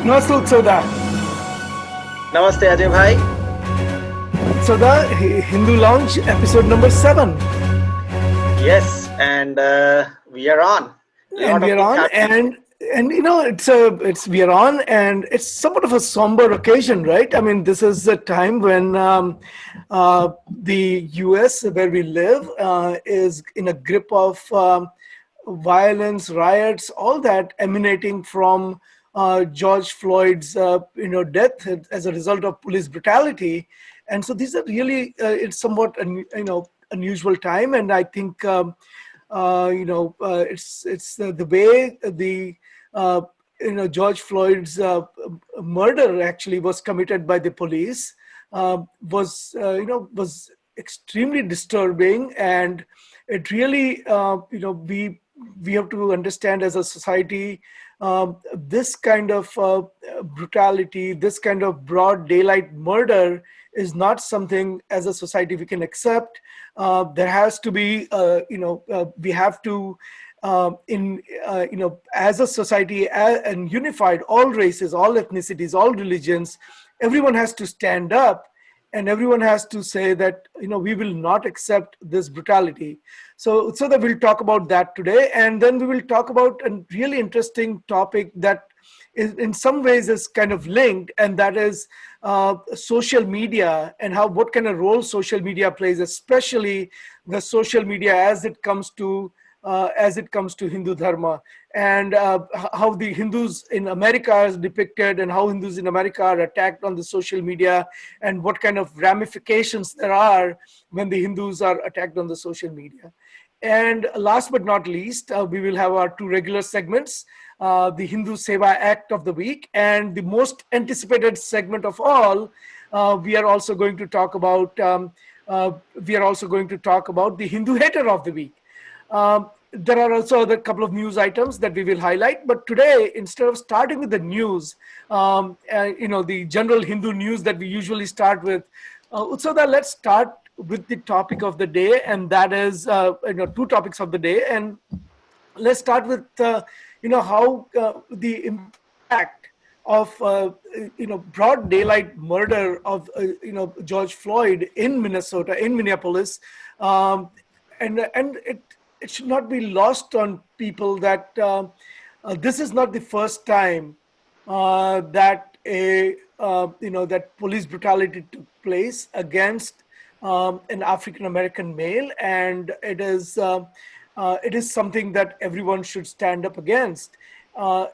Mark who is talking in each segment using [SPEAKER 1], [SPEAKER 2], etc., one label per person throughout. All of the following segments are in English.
[SPEAKER 1] नमस्ते उत्सवदा।
[SPEAKER 2] नमस्ते अजय भाई।
[SPEAKER 1] उत्सवदा, Hindu Lounge episode number 7.
[SPEAKER 2] Yes, and we are on. A
[SPEAKER 1] And
[SPEAKER 2] lot
[SPEAKER 1] we
[SPEAKER 2] of
[SPEAKER 1] are
[SPEAKER 2] things
[SPEAKER 1] on,
[SPEAKER 2] happening.
[SPEAKER 1] and it's we are on, and it's somewhat of a somber occasion, right? I mean, this is a time when the US, where we live, is in a grip of violence, riots, all that emanating from George Floyd's death as a result of police brutality. And so these are really it's somewhat unusual time, and I think it's the way the uh, George Floyd's murder actually was committed by the police was extremely disturbing, and it really we have to understand as a society this kind of brutality, this kind of broad daylight murder is not something as a society we can accept. There has to be, we have to, as a society and unified, all races, all ethnicities, all religions, everyone has to stand up, and everyone has to say that we will not accept this brutality. So that we'll talk about that today, and then we will talk about a really interesting topic that is in some ways is kind of linked, and that is social media, and how what kind of role social media plays, especially the social media as it comes to Hindu dharma, and how the Hindus in America are depicted, and how Hindus in America are attacked on the social media, and what kind of ramifications there are when the Hindus are attacked on the social media. And last but not least, we will have our two regular segments, the Hindu Seva Act of the Week, and the most anticipated segment of all, we are also going to talk about the Hindu Hater of the Week. There are also other couple of news items that we will highlight, but today, instead of starting with the news, the general Hindu news that we usually start with, Utsada, let's start with the topic of the day, and that is two topics of the day. And let's start with how the impact of broad daylight murder of George Floyd in Minnesota, in Minneapolis, and it should not be lost on people that this is not the first time that that police brutality took place against an African American male, and it is something that everyone should stand up against. I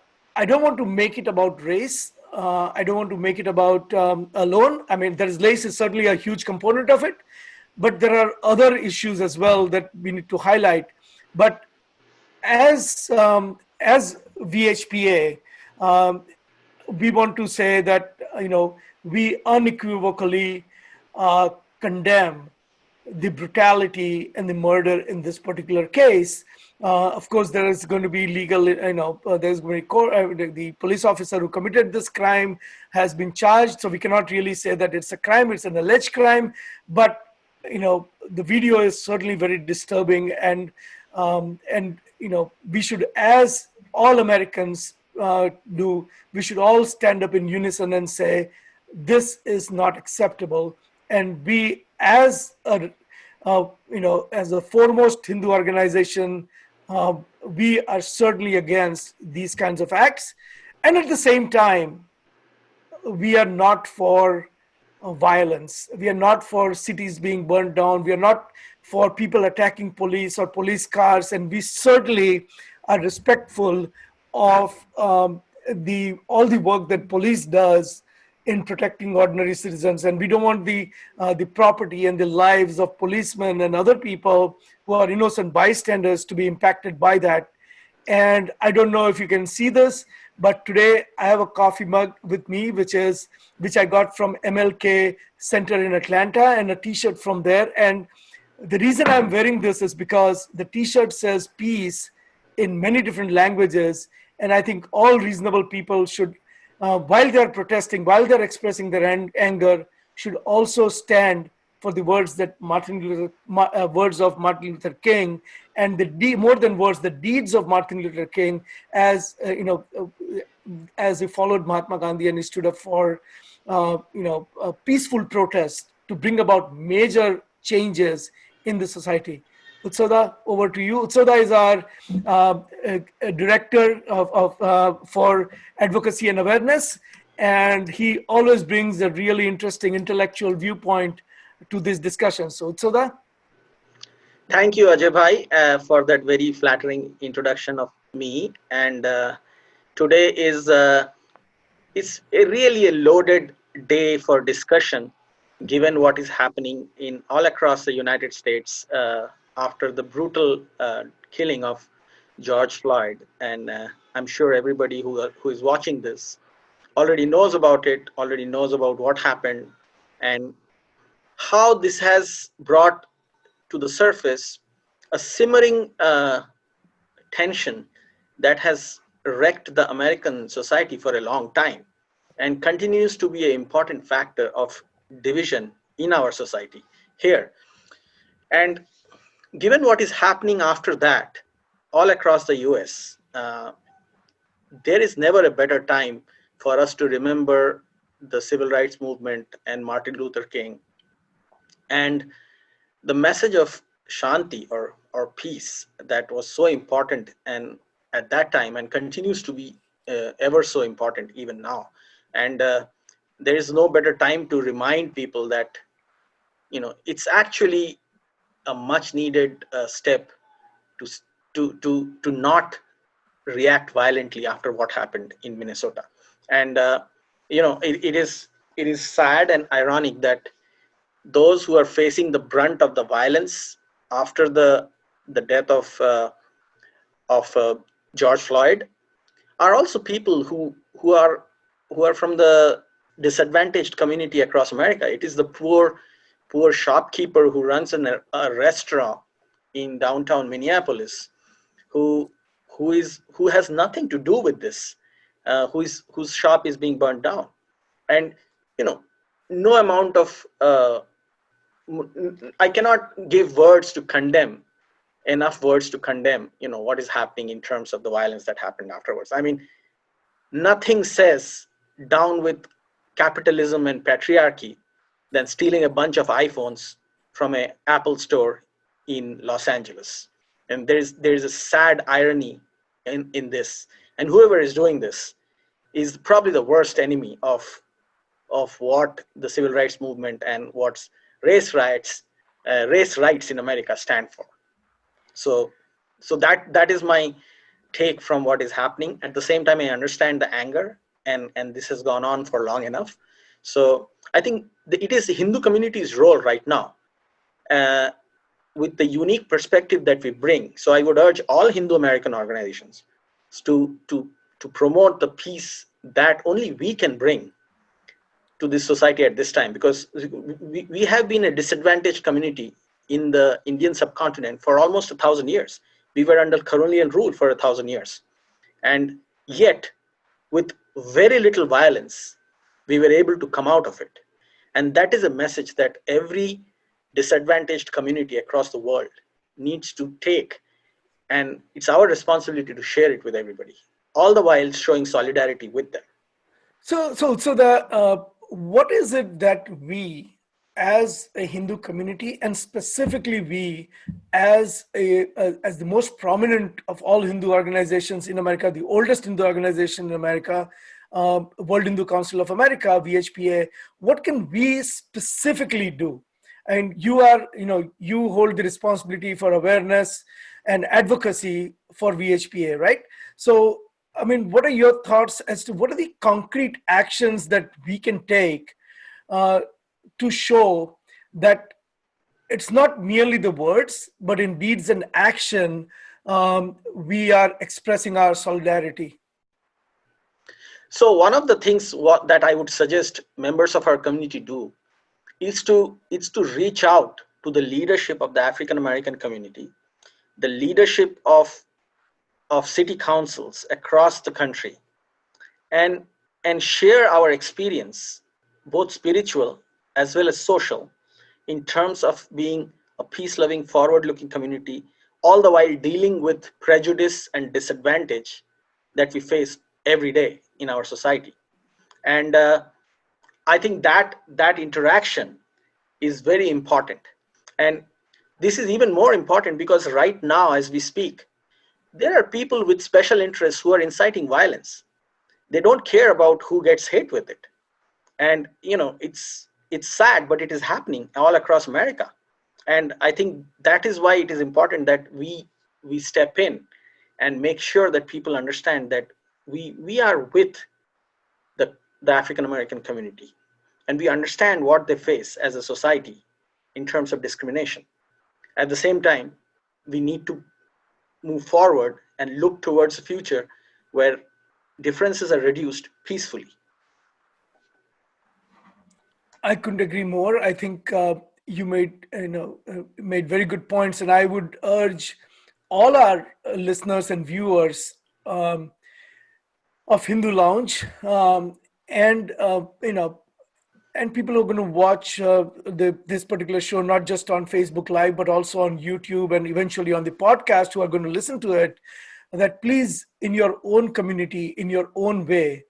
[SPEAKER 1] don't want to make it about race. I don't want to make it about alone. I mean, race is certainly a huge component of it, but there are other issues as well that we need to highlight. But as VHPA, we want to say that we unequivocally uh, condemn the brutality and the murder in this particular case. Of course, there is going to be legal, there's going to be the police officer who committed this crime has been charged, so we cannot really say that it's a crime, it's an alleged crime. But the video is certainly very disturbing, and we should, as all Americans do, we should all stand up in unison and say this is not acceptable. And we, as a foremost Hindu organization, we are certainly against these kinds of acts. And at the same time, we are not for violence. We are not for cities being burned down. We are not for people attacking police or police cars. And we certainly are respectful of the all the work that police does in protecting ordinary citizens. And we don't want the property and the lives of policemen and other people who are innocent bystanders to be impacted by that. And I don't know if you can see this, but today I have a coffee mug with me, which I got from MLK Center in Atlanta, and a T-shirt from there. And the reason I'm wearing this is because the T-shirt says peace in many different languages, and I think all reasonable people should, while they're protesting, while they're expressing their anger, should also stand for the words of Martin Luther King, and more than words, the deeds of Martin Luther King, as as he followed Mahatma Gandhi and he stood up for, a peaceful protest to bring about major changes in the society. Utsada, over to you. Utsada is our director for advocacy and awareness, and he always brings a really interesting intellectual viewpoint to this discussion. So, Utsada.
[SPEAKER 2] Thank you, Ajay Bhai, for that very flattering introduction of me. And today is really a loaded day for discussion, given what is happening in all across the United States after the brutal killing of George Floyd. And I'm sure everybody who is watching this already knows about it, already knows about what happened, and how this has brought to the surface a simmering tension that has wrecked the American society for a long time and continues to be an important factor of division in our society here. And given what is happening after that all across the US, there is never a better time for us to remember the civil rights movement and Martin Luther King and the message of shanti or peace that was so important and at that time and continues to be ever so important even now. And there is no better time to remind people that it's actually a much needed step to to not react violently after what happened in Minnesota. And it is sad and ironic that those who are facing the brunt of the violence after the death of George Floyd are also people who are from the disadvantaged community across America. It is the poor shopkeeper who runs a restaurant in downtown Minneapolis, who who has nothing to do with this, whose shop is being burned down, and no amount of I cannot give words to condemn enough words to condemn what is happening in terms of the violence that happened afterwards. I mean, nothing says down with capitalism and patriarchy than stealing a bunch of iPhones from an Apple store in Los Angeles. And there's a sad irony in this. And whoever is doing this is probably the worst enemy of what the civil rights movement and what's race rights in America stand for. So that is my take from what is happening. At the same time, I understand the anger, and this has gone on for long enough. So I think it is the Hindu community's role right now, with the unique perspective that we bring. So I would urge all Hindu American organizations to promote the peace that only we can bring to this society at this time, because we have been a disadvantaged community in the Indian subcontinent for almost 1,000 years. We were under colonial rule for 1,000 years. And yet, with very little violence, we were able to come out of it. And that is a message that every disadvantaged community across the world needs to take. And it's our responsibility to share it with everybody, all the while showing solidarity with them.
[SPEAKER 1] So the what is it that we as a Hindu community, and specifically we as as the most prominent of all Hindu organizations in America, the oldest Hindu organization in America, World Hindu Council of America, VHPA, what can we specifically do? And you hold the responsibility for awareness and advocacy for VHPA, right? So, I mean, what are your thoughts as to what are the concrete actions that we can take to show that it's not merely the words, but in deeds and action, we are expressing our solidarity?
[SPEAKER 2] So one of the things that I would suggest members of our community do is to reach out to the leadership of the African American community, the leadership of city councils across the country, and share our experience, both spiritual as well as social, in terms of being a peace-loving, forward-looking community, all the while dealing with prejudice and disadvantage that we face every day in our society. And I think that interaction is very important. And this is even more important because right now, as we speak, there are people with special interests who are inciting violence. They don't care about who gets hit with it. And it's sad, but it is happening all across America. And I think that is why it is important that we step in and make sure that people understand that we are with the African American community, and we understand what they face as a society in terms of discrimination. At the same time, we need to move forward and look towards a future where differences are reduced peacefully.
[SPEAKER 1] I couldn't agree more. I think you made very good points, and I would urge all our listeners and viewers of Hindu Lounge, and and people who are going to watch this particular show not just on Facebook Live but also on YouTube and eventually on the podcast, who are going to listen to it, that please, in your own community, in your own way,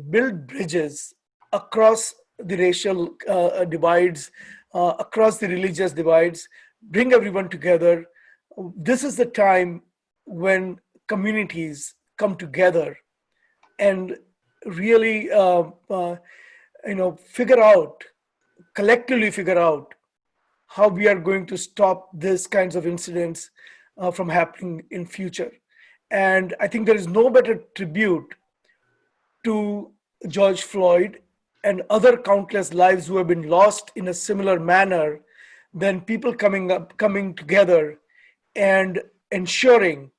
[SPEAKER 1] build bridges across the racial divides, across the religious divides, bring everyone together. This is the time when communities come together and really, figure out, collectively figure out how we are going to stop this kinds of incidents from happening in future. And I think there is no better tribute to George Floyd and other countless lives who have been lost in a similar manner than people coming together and ensuring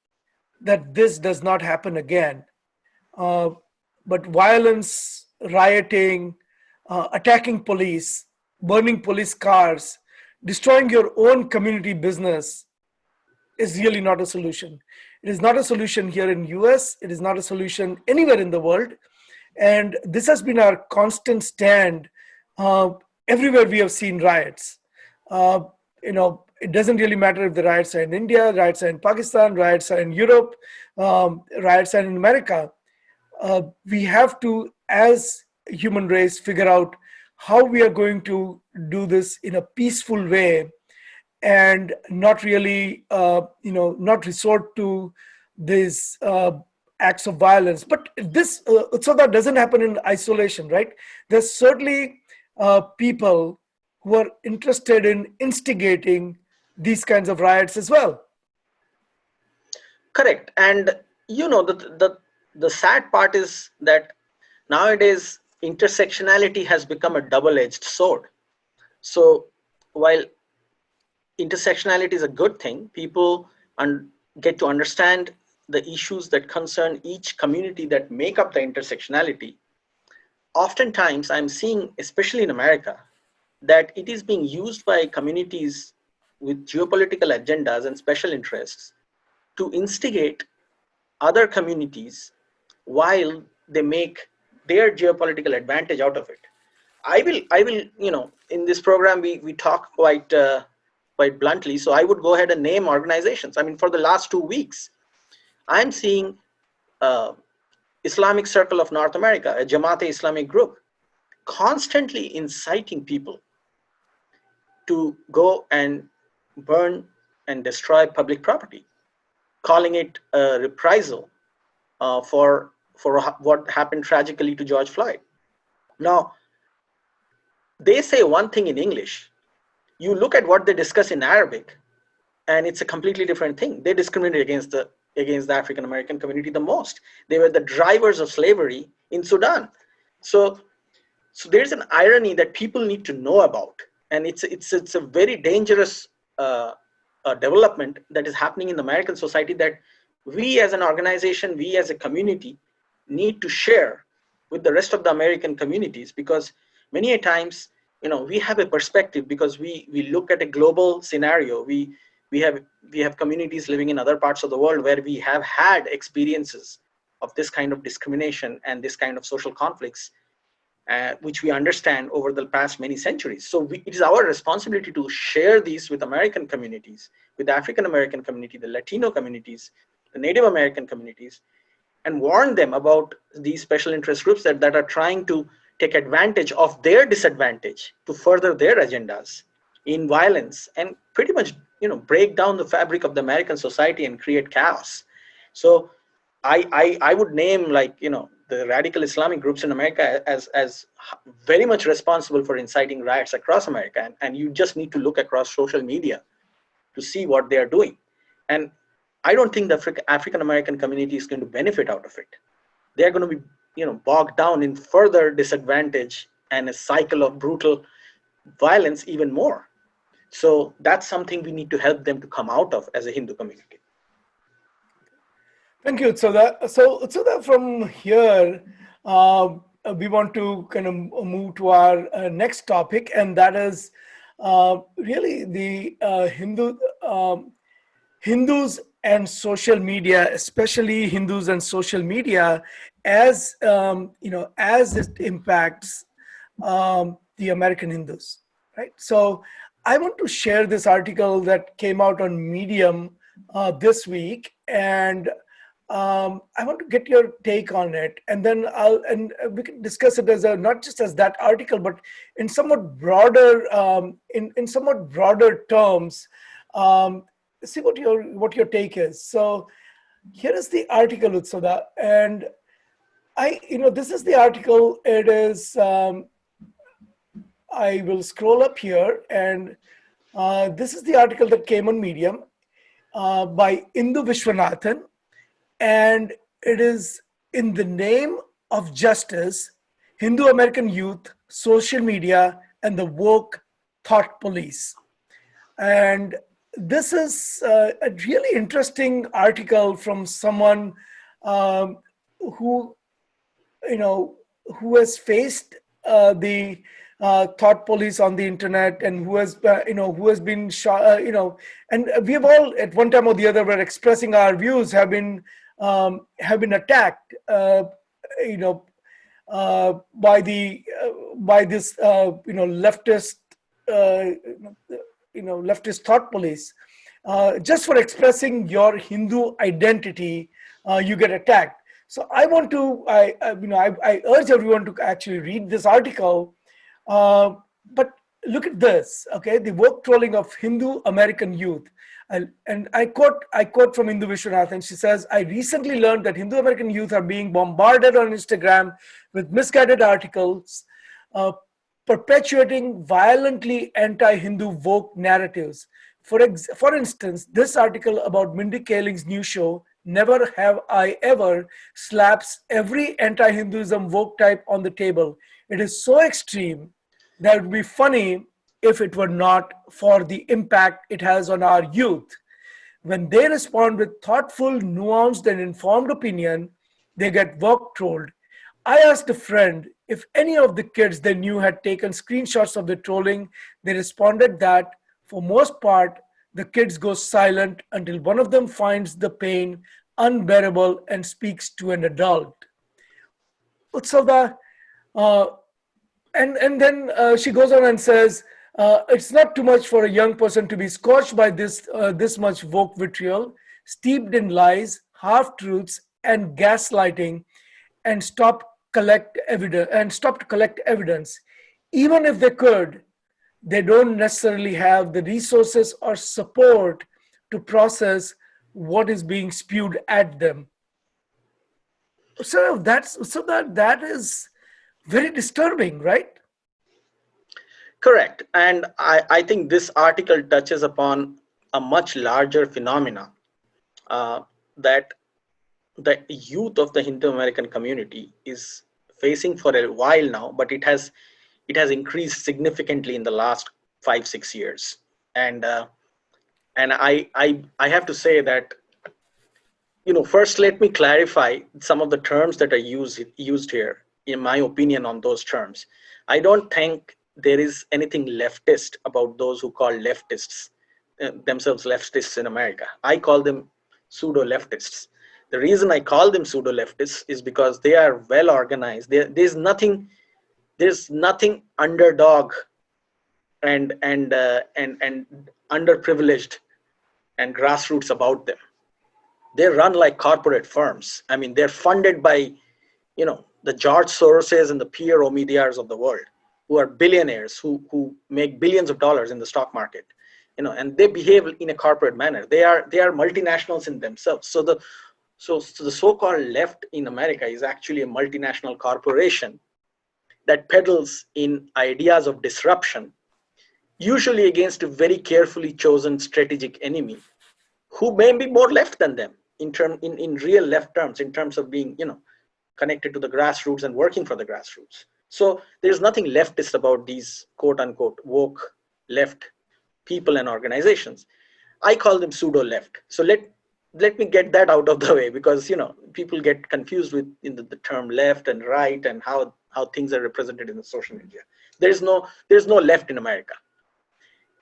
[SPEAKER 1] that this does not happen again. Uh, but violence, rioting, attacking police, burning police cars, destroying your own community business is really not a solution. It is not a solution here in US. It is not a solution anywhere in the world. And this has been our constant stand uh, everywhere we have seen riots. Uh, it doesn't really matter if the riots are in India, riots are in Pakistan, riots are in Europe, riots are in America. We have to, as human race, figure out how we are going to do this in a peaceful way and not really, not resort to these acts of violence. But this, so that doesn't happen in isolation, right? There's certainly people who are interested in instigating these kinds of riots as well.
[SPEAKER 2] Correct. And the sad part is that nowadays intersectionality has become a double-edged sword. So while intersectionality is a good thing, people get to understand the issues that concern each community that make up the intersectionality. Oftentimes I'm seeing, especially in America, that it is being used by communities with geopolitical agendas and special interests to instigate other communities while they make their geopolitical advantage out of it. I will, in this program, we talk quite bluntly. So I would go ahead and name organizations. I mean, for the last 2 weeks, I'm seeing Islamic Circle of North America, a Jamaat-e Islamic group, constantly inciting people to go and burn and destroy public property, calling it a reprisal for what happened tragically to George Floyd. Now, they say one thing in English. You look at what they discuss in Arabic, and it's a completely different thing. They discriminate against the African American community the most. They were the drivers of slavery in Sudan. So there's an irony that people need to know about, and it's a very dangerous development that is happening in the American society, that we as an organization, we as a community, need to share with the rest of the American communities, because many a times, we have a perspective because we look at a global scenario. We have communities living in other parts of the world where we have had experiences of this kind of discrimination and this kind of social conflicts, which we understand over the past many centuries. So it is our responsibility to share these with American communities, with the African American community, the Latino communities, the Native American communities, and warn them about these special interest groups that are trying to take advantage of their disadvantage to further their agendas in violence and pretty much break down the fabric of the American society and create chaos. So I would name, like, the radical Islamic groups in America as very much responsible for inciting riots across America, and you just need to look across social media to see what they are doing. And I don't think the African American community is going to benefit out of it. They're going to be bogged down in further disadvantage and a cycle of brutal violence even more. So that's something we need to help them to come out of as a Hindu community.
[SPEAKER 1] Thank you, Utsada. So, Utsada, from here, we want to kind of move to our next topic, and that is really the Hindus and social media, especially Hindus and social media, as as it impacts the American Hindus, right? So, I want to share this article that came out on Medium this week, and I want to get your take on it, and then we can discuss it as not just as that article, but in somewhat broader in somewhat broader terms. See what your take is. So here is the article, Utsada, and this is the article. It is. I will scroll up here, and this is the article that came on Medium by Indu Vishwanathan. And it is in the name of justice, Hindu American youth, social media, and the woke thought police. And this is a really interesting article from someone who, who has faced the thought police on the internet, and who has been shot, and we have all at one time or the other were expressing our views, have been attacked, by this leftist leftist thought police. Just for expressing your Hindu identity, you get attacked. So I urge everyone to actually read this article. But look at this, okay? The woke trolling of Hindu American youth. And I quote from Indu Vishwanathan. She says, "I recently learned that Hindu American youth are being bombarded on Instagram with misguided articles, perpetuating violently anti-Hindu woke narratives. For instance, this article about Mindy Kaling's new show, Never Have I Ever, slaps every anti-Hinduism woke type on the table. It is so extreme that it would be funny if it were not for the impact it has on our youth. When they respond with thoughtful, nuanced, and informed opinion, they get woke trolled. I asked a friend if any of the kids they knew had taken screenshots of the trolling. They responded that, for most part, the kids go silent until one of them finds the pain unbearable and speaks to an adult." Utsava, and then she goes on and says, "It's not too much for a young person to be scorched by this much woke vitriol, steeped in lies, half truths, and gaslighting, and stop to collect evidence. Even if they could, they don't necessarily have the resources or support to process what is being spewed at them." So that is very disturbing, right?
[SPEAKER 2] Correct. And I think this article touches upon a much larger phenomena that the youth of the Hindu American community is facing for a while now, but it has increased significantly in the last 5-6 years. And I have to say that, first let me clarify some of the terms that are used here, in my opinion, on those terms. I don't think there is anything leftist about those who call leftists themselves leftists in America. I call them pseudo leftists. The reason I call them pseudo leftists is because they are well organized. There's nothing underdog and underprivileged and grassroots about them. They run like corporate firms. I mean, they're funded by, the George Soroses and the Pierre Omidyars of the world, who are billionaires who make billions of dollars in the stock market, and they behave in a corporate manner. They are multinationals in themselves. So the so-called left in America is actually a multinational corporation that peddles in ideas of disruption, usually against a very carefully chosen strategic enemy who may be more left than them in real left terms, in terms of being, connected to the grassroots and working for the grassroots. So there's nothing leftist about these quote unquote woke left people and organizations. I call them pseudo left. So let me get that out of the way, because people get confused with the term left and right and how things are represented in the social media. There's no left in America.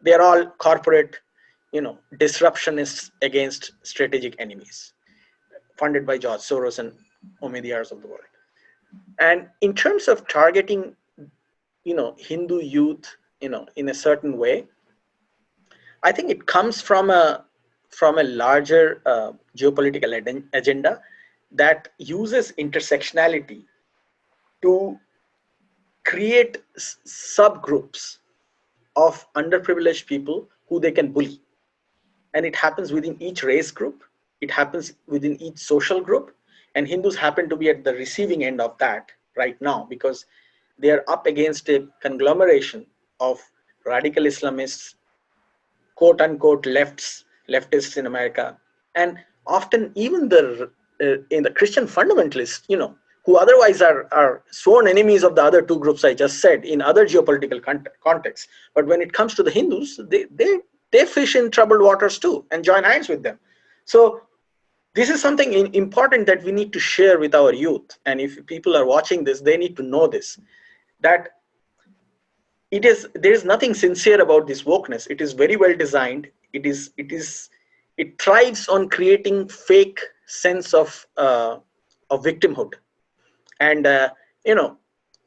[SPEAKER 2] They're all corporate, disruptionists against strategic enemies, funded by George Soros and Omidyars of the world. And in terms of targeting, Hindu youth, in a certain way, I think it comes from a larger geopolitical agenda that uses intersectionality to create subgroups of underprivileged people who they can bully. And it happens within each race group. It happens within each social group. And Hindus happen to be at the receiving end of that right now, because they are up against a conglomeration of radical Islamists, quote unquote leftists in America, and often even in the Christian fundamentalists, who otherwise are sworn enemies of the other two groups I just said in other geopolitical contexts. But when it comes to the Hindus, they fish in troubled waters too and join hands with them. So this is something important that we need to share with our youth. And if people are watching this, they need to know this, that there is nothing sincere about this wokeness. It is very well designed. It thrives on creating fake sense of victimhood. And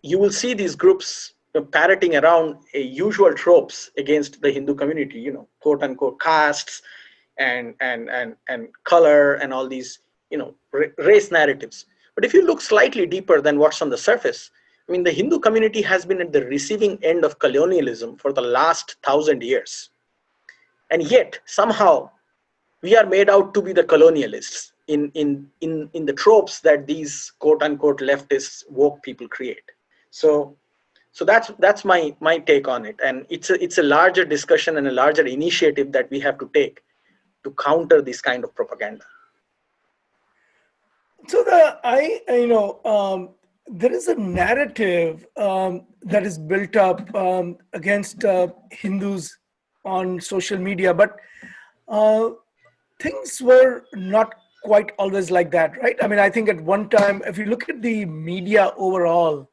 [SPEAKER 2] you will see these groups parroting around usual tropes against the Hindu community, quote unquote castes and color and all these, race narratives. But if you look slightly deeper than what's on the surface, I mean, the Hindu community has been at the receiving end of colonialism for the last 1,000 years. And yet, somehow, we are made out to be the colonialists in the tropes that these quote-unquote leftist woke people create. So that's my take on it. And it's a larger discussion and a larger initiative that we have to take to counter this kind of propaganda.
[SPEAKER 1] So there is a narrative that is built up against Hindus on social media, but things were not quite always like that, right? I mean, I think at one time, if you look at the media overall,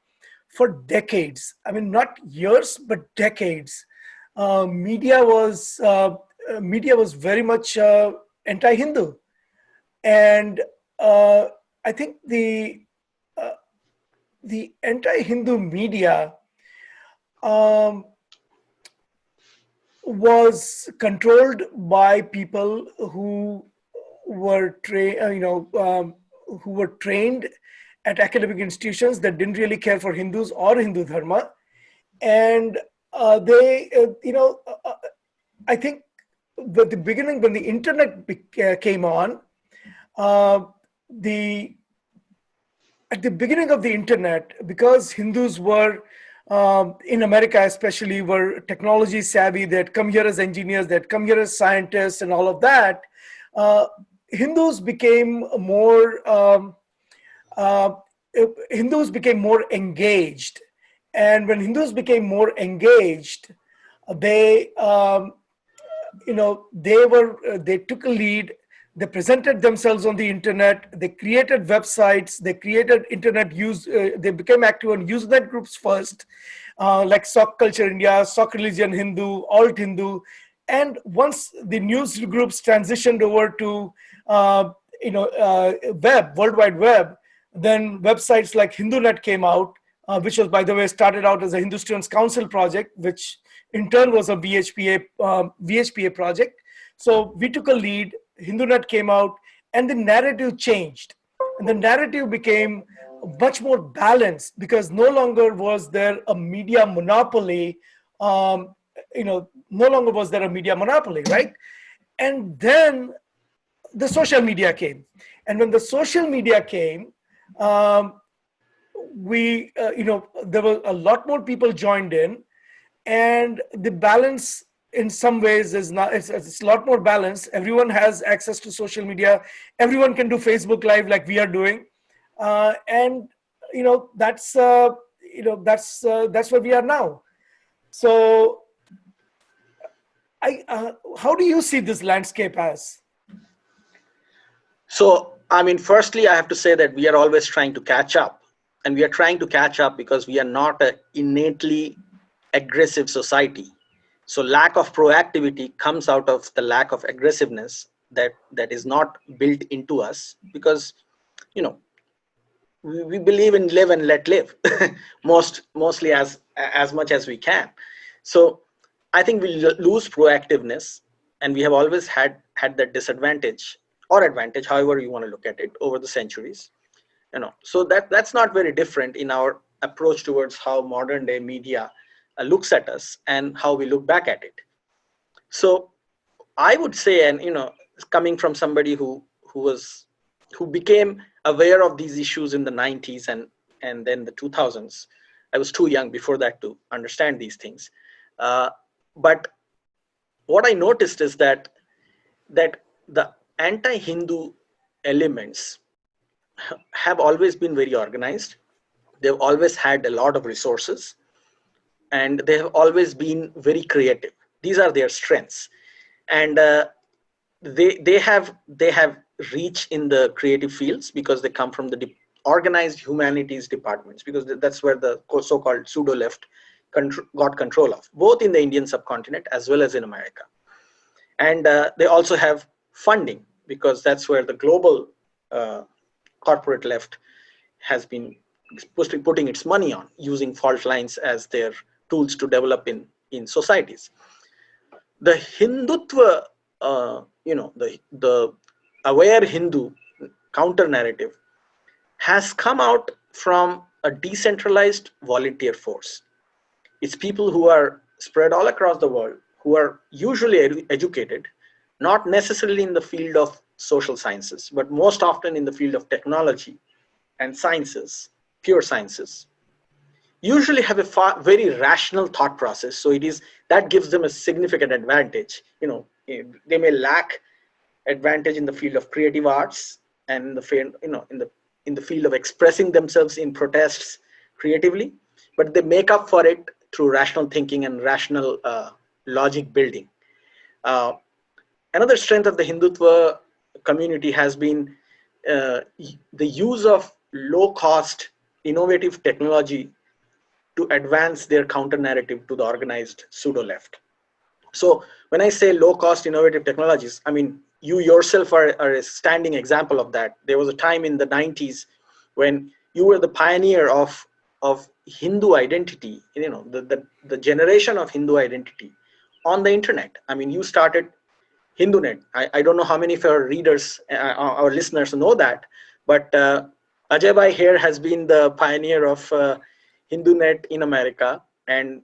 [SPEAKER 1] for decades, I mean, not years, but decades, media was very much anti-Hindu, and I think the anti-Hindu media was controlled by people who were who were trained at academic institutions that didn't really care for Hindus or Hindu dharma, and I think at the beginning, when the internet came on, at the beginning of the internet, because Hindus were, in America especially, were technology savvy, they had come here as engineers, they had come here as scientists and all of that, Hindus became more engaged. And when Hindus became more engaged, they took a lead. They presented themselves on the internet. They created websites. They created internet use. They became active on Usenet groups first, like Sock Culture India, Sock Religion Hindu, Alt Hindu. And once the news groups transitioned over to World Wide Web, then websites like HinduNet came out, which was, by the way, started out as a Hindu Students Council project, which in turn was a VHPA project. So we took a lead. HinduNet came out, and the narrative changed, and the narrative became much more balanced, because no longer was there a media monopoly. um, no longer was there a media monopoly, right? And then the social media came, and when the social media came, um, we there were a lot more people joined in, and the balance in some ways is not, it's a lot more balanced. Everyone has access to social media, everyone can do Facebook live like we are doing, and that's that's where we are now. So how do you see this landscape as?
[SPEAKER 2] So, I mean, firstly, I have to say that we are always trying to catch up. And we are trying to catch up because we are not an innately aggressive society. So, lack of proactivity comes out of the lack of aggressiveness that is not built into us, because, you know, we believe in live and let live mostly as much as we can. So I think we lose proactiveness, and we have always had that disadvantage or advantage, however you want to look at it, over the centuries. So that's not very different in our approach towards how modern day media looks at us and how we look back at it. So I would say, and coming from somebody who became aware of these issues in the 90s and then the 2000s. I was too young before that to understand these things. But what I noticed is that the anti-Hindu elements have always been very organized. They've always had a lot of resources, and they have always been very creative. These are their strengths, and they have reach in the creative fields because they come from the organized humanities departments, because that's where the so-called pseudo left got control of, both in the Indian subcontinent as well as in America. And they also have funding, because that's where the global uh, corporate left has been putting its money on, using fault lines as their tools to develop in societies. The Hindutva, the aware Hindu counter narrative has come out from a decentralized volunteer force. It's people who are spread all across the world, who are usually educated, not necessarily in the field of social sciences, but most often in the field of technology and sciences, pure sciences, usually have a very rational thought process. So it is that gives them a significant advantage. They may lack advantage in the field of creative arts and in the field, in the field of expressing themselves in protests creatively, but they make up for it through rational thinking and rational logic building. Uh, Another strength of the Hindutva community has been the use of low cost, innovative technology to advance their counter narrative to the organized pseudo left. So when I say low cost innovative technologies, I mean, you yourself are a standing example of that. There was a time in the 90s when you were the pioneer of Hindu identity, the generation of Hindu identity on the internet. I mean, you started HinduNet. I don't know how many of our readers, our listeners know that, but Ajay Bhai here has been the pioneer of HinduNet in America, and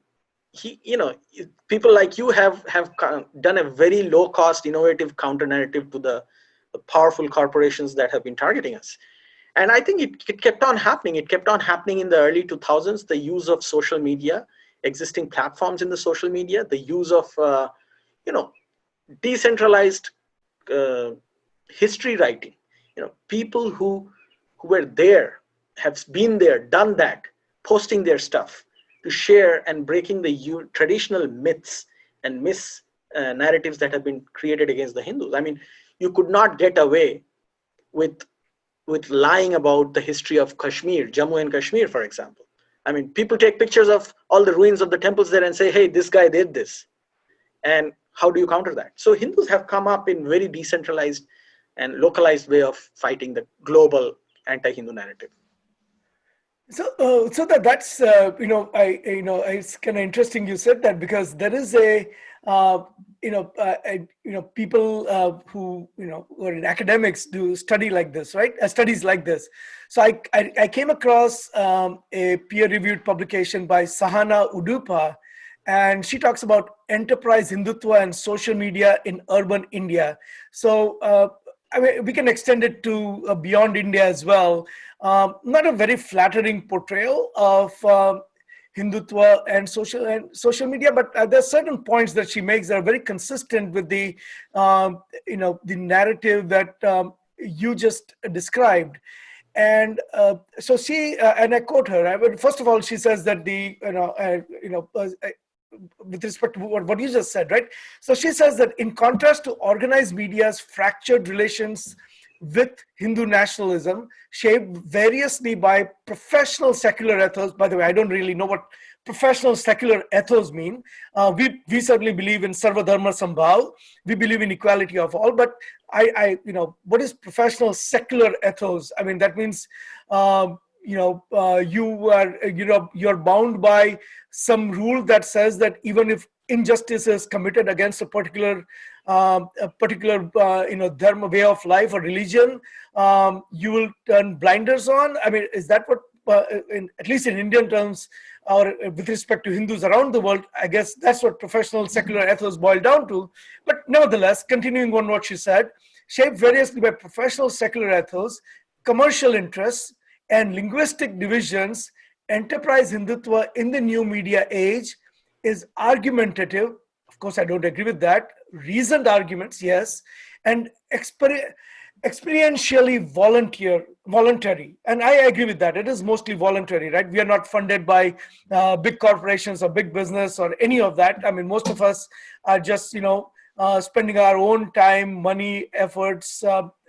[SPEAKER 2] he, people like you have done a very low cost, innovative counter narrative to the powerful corporations that have been targeting us. And I think it kept on happening. It kept on happening in the early 2000s. The use of social media, existing platforms in the social media, the use of you know decentralized uh, history writing. People who were there, have been there, done that, posting their stuff to share and breaking the traditional myths and mis narratives that have been created against the Hindus. I mean, you could not get away with lying about the history of Kashmir, Jammu and Kashmir, for example. I mean, people take pictures of all the ruins of the temples there and say, hey, this guy did this. And how do you counter that? So Hindus have come up in very decentralized and localized way of fighting the global anti-Hindu narrative.
[SPEAKER 1] So that's it's kind of interesting you said that, because there is uh, people who who are in academics do study like this, right? Studies like this. So I came across a peer-reviewed publication by Sahana Udupa, and she talks about enterprise Hindutva and social media in urban India. So I mean, we can extend it to beyond India as well. Not a very flattering portrayal of Hindutva and social media, but there are certain points that she makes that are very consistent with the the narrative that you just described. And so she and I quote her. I mean, first of all, she says that the with respect to what you just said, right? So she says that in contrast to organized media's fractured relations with Hindu nationalism, shaped variously by professional secular ethos. By the way, I don't really know what professional secular ethos mean. We certainly believe in Sarva Dharma Sambhav. We believe in equality of all. But what is professional secular ethos? I mean, that means you're bound by some rule that says that even if injustice is committed against a particular dharma, way of life or religion, you will turn blinders on. I mean, is that what at least in Indian terms, or with respect to Hindus around the world, I guess that's what professional secular ethos boil down to. But nevertheless, continuing on what she said, shaped variously by professional secular ethos, commercial interests, and linguistic divisions, enterprise Hindutva in the new media age is argumentative. Of course, I don't agree with that. Reasoned arguments, yes, and experientially voluntary. And I agree with that. It is mostly voluntary, right? We are not funded by big corporations or big business or any of that. I mean, most of us are just, spending our own time, money, efforts,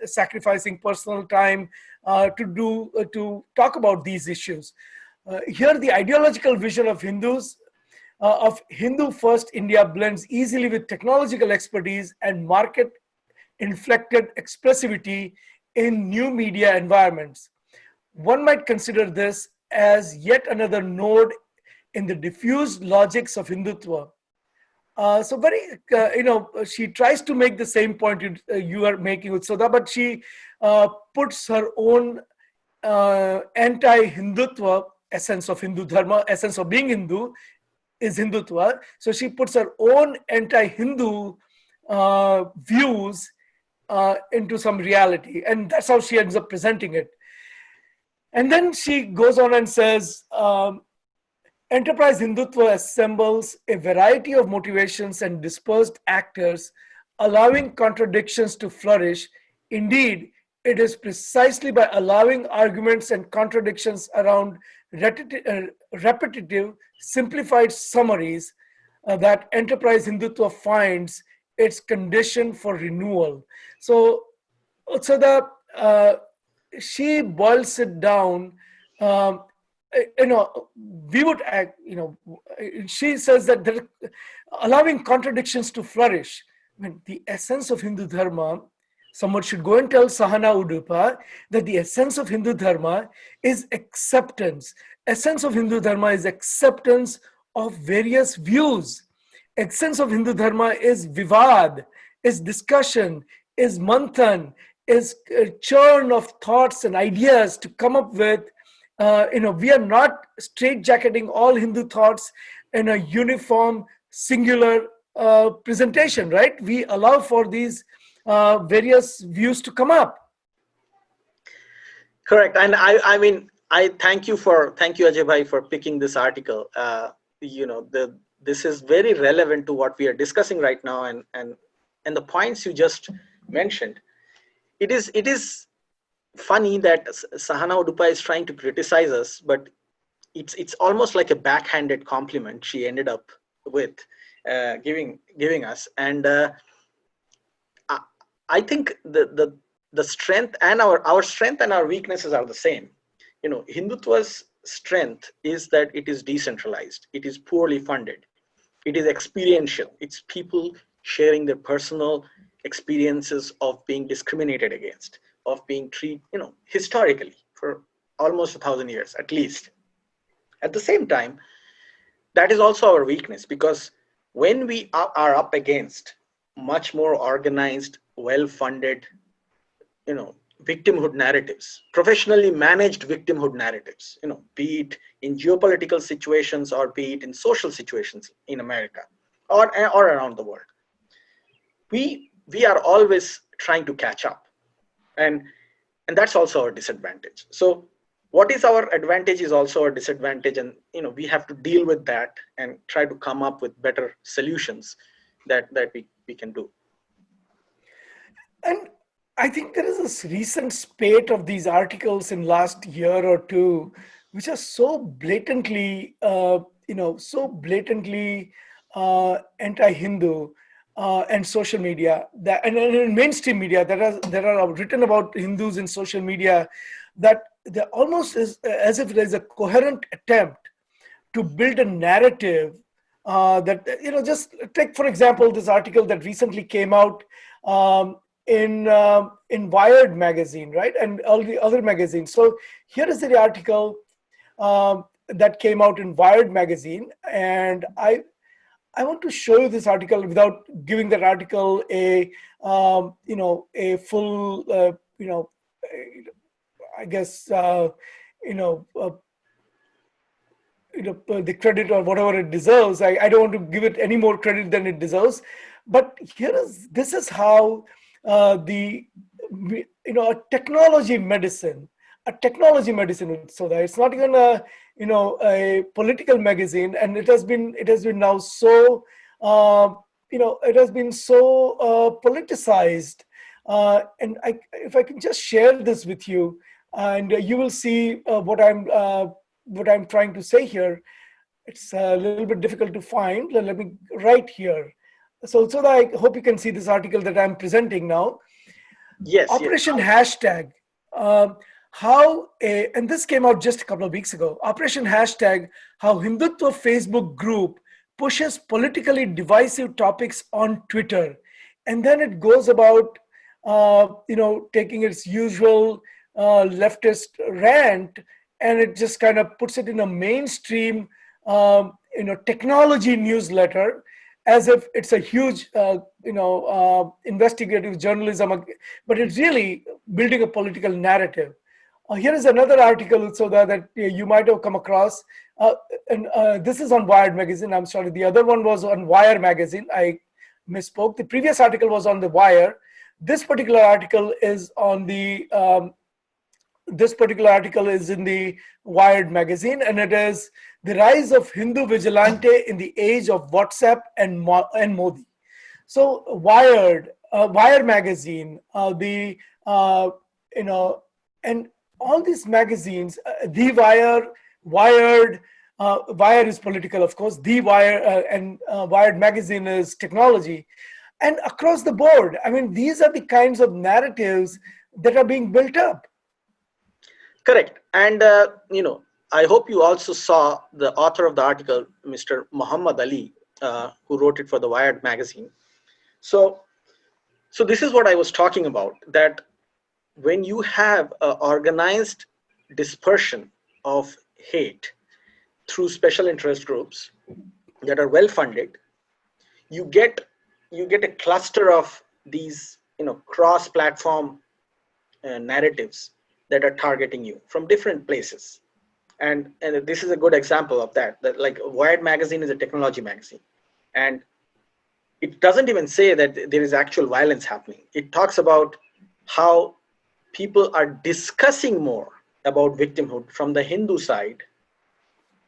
[SPEAKER 1] sacrificing personal time to talk about these issues. Here, the ideological vision of Hindus of Hindu first India blends easily with technological expertise and market inflected expressivity in new media environments. One might consider this as yet another node in the diffused logics of Hindutva. So very, she tries to make the same point you are making with Sudha, but she puts her own anti-Hindutva essence of Hindu dharma, essence of being Hindu is Hindutva. So she puts her own anti-Hindu views into some reality, and that's how she ends up presenting it. And then she goes on and says, enterprise Hindutva assembles a variety of motivations and dispersed actors, allowing contradictions to flourish. Indeed, it is precisely by allowing arguments and contradictions around repetitive, simplified summaries that enterprise Hindutva finds its condition for renewal. So the she boils it down. We would act. She says that allowing contradictions to flourish. I mean, the essence of Hindu dharma. Someone should go and tell Sahana Udupa that the essence of Hindu dharma is acceptance. Essence of Hindu dharma is acceptance of various views. Essence of Hindu dharma is vivad, is discussion, is manthan, is churn of thoughts and ideas to come up with. We are not straitjacketing all Hindu thoughts in a uniform, singular presentation, right? We allow for these various views to come up.
[SPEAKER 2] Correct. And I mean, I thank you Ajay Bhai for picking this article. This is very relevant to what we are discussing right now, and the points you just mentioned. It is funny that Sahana Udupa is trying to criticize us, but it's almost like a backhanded compliment she ended up with giving us. And I think the strength and our strength and our weaknesses are the same. Hindutva's strength is that it is decentralized, it is poorly funded, it is experiential. It's people sharing their personal experiences of being discriminated against, of being treated, historically for almost 1,000 years at least. At the same time, that is also our weakness, because when we are up against much more organized, well-funded, victimhood narratives, professionally managed victimhood narratives, be it in geopolitical situations or be it in social situations in America or around the world, we are always trying to catch up, and that's also our disadvantage. So what is our advantage is also our disadvantage, and we have to deal with that and try to come up with better solutions that we can do.
[SPEAKER 1] And I think there is this recent spate of these articles in last year or two, which are so blatantly, so blatantly anti-Hindu, and social media that, and in mainstream media that are written about Hindus in social media, that there almost is as if there is a coherent attempt to build a narrative, that, just take for example this article that recently came out, in Wired magazine, right, and all the other magazines. So here is the article, that came out in Wired magazine, and I want to show you this article without giving that article a full, I guess, you know, uh, the credit or whatever it deserves. I don't want to give it any more credit than it deserves. But this is how, the a technology medicine. So that it's not even a political magazine, and it has been now so, it has been so politicized. And if I can just share this with you, and you will see what I'm trying to say here. It's a little bit difficult to find. Let me right here. So that I hope you can see this article that I'm presenting now.
[SPEAKER 2] Yes, yes.
[SPEAKER 1] Operation Hashtag. And this came out just a couple of weeks ago. Operation Hashtag, how Hindutva Facebook group pushes politically divisive topics on Twitter. And then it goes about, taking its usual leftist rant, and it just kind of puts it in a mainstream, technology newsletter, as if it's a huge, investigative journalism, but it's really building a political narrative. Here is another article, so that you might have come across, and this is on Wired magazine. I'm sorry, the other one was on Wire magazine. I misspoke. The previous article was on the Wire. This particular article is on the this particular article is in the Wired magazine, and it is the rise of Hindu vigilante in the age of WhatsApp and Modi. So Wired magazine, and all these magazines, the Wired, Wire is political, of course. The Wire, and Wired magazine is technology, and across the board, I mean, these are the kinds of narratives that are being built up.
[SPEAKER 2] Correct. And, I hope you also saw the author of the article, Mr. Muhammad Ali, who wrote it for the Wired magazine. So this is what I was talking about, that when you have organized dispersion of hate through special interest groups that are well funded, you get a cluster of these, cross-platform narratives that are targeting you from different places. And this is a good example of that like Wired magazine is a technology magazine, and it doesn't even say that there is actual violence happening. It talks about how people are discussing more about victimhood from the Hindu side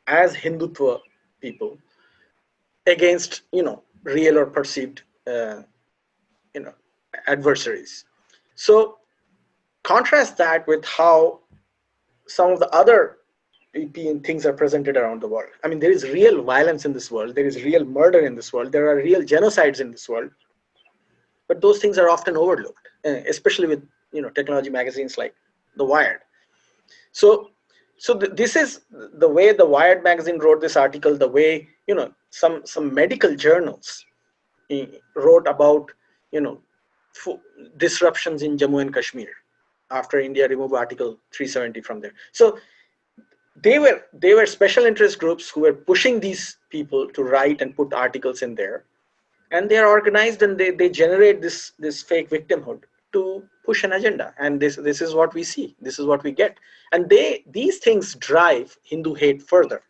[SPEAKER 2] as Hindutva people against, real or perceived, adversaries. So contrast that with how some of the other things are presented around the world. I mean, there is real violence in this world. There is real murder in this world. There are real genocides in this world. But those things are often overlooked, especially with, technology magazines like The Wired. So this is the way the Wired magazine wrote this article, the way, some medical journals wrote about, disruptions in Jammu and Kashmir after India removed Article 370 from there. So they were special interest groups who were pushing these people to write and put articles in there, and they are organized, and they generate this fake victimhood to push an agenda. And this is what we see, this is what we get. And these things drive Hindu hate further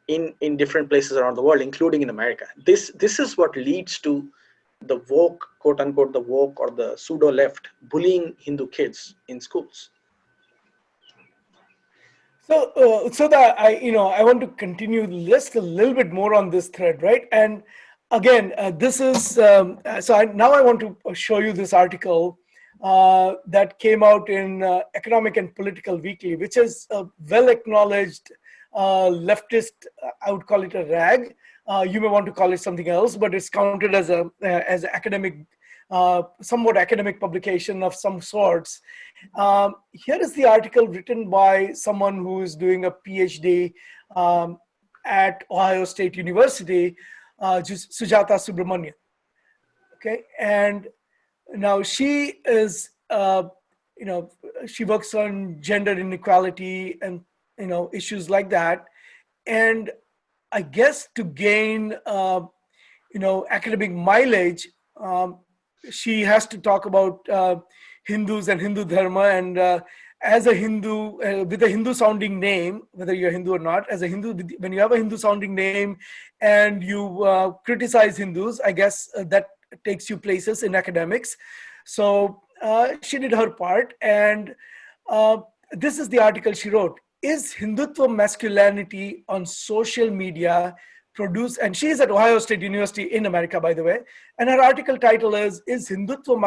[SPEAKER 2] in different places around the world, including in America. This is what leads to the woke, quote unquote, the woke or the pseudo left bullying Hindu kids in schools.
[SPEAKER 1] So that I want to continue just a little bit more on this thread, right? And again, this is now I want to show you this article that came out in Economic and Political Weekly, which is a well acknowledged leftist. I would call it a rag. You may want to call it something else, but it's counted as as academic, somewhat academic publication of some sorts. Here is the article written by someone who is doing a PhD at Ohio State University, Sujata Subramanian. Okay, and now she is, she works on gender inequality and issues like that, and I guess to gain academic mileage, she has to talk about Hindus and Hindu dharma. And as a Hindu with a Hindu sounding name, whether you're Hindu or not, as a Hindu, when you have a Hindu sounding name and you criticize Hindus, I guess that takes you places in academics. So she did her part, and this is the article she wrote. Is Hindutva masculinity on social media produce, and she is at Ohio State University in America, by the way, and her article title is Hindutva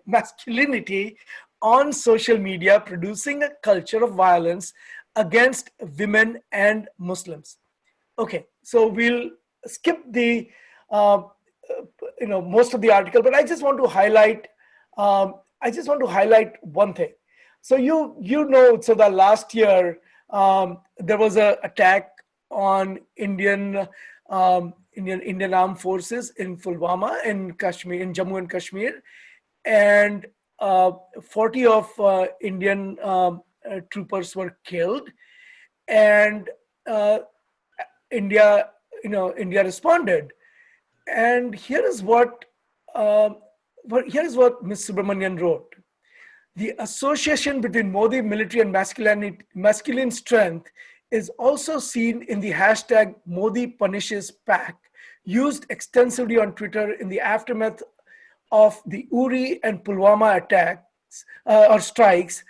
[SPEAKER 1] masculinity on social media producing a culture of violence against women and Muslims? Okay, so we'll skip the most of the article, but I just want to highlight one thing. So so the last year there was an attack on Indian armed forces in Pulwama in Kashmir, in Jammu and Kashmir, and 40 of Indian troopers were killed, and India responded. And here is what Ms. Subramanian wrote. The association between Modi military and masculine strength is also seen in the hashtag Modi punishes PAC, used extensively on Twitter in the aftermath of the Uri and Pulwama attacks or strikes,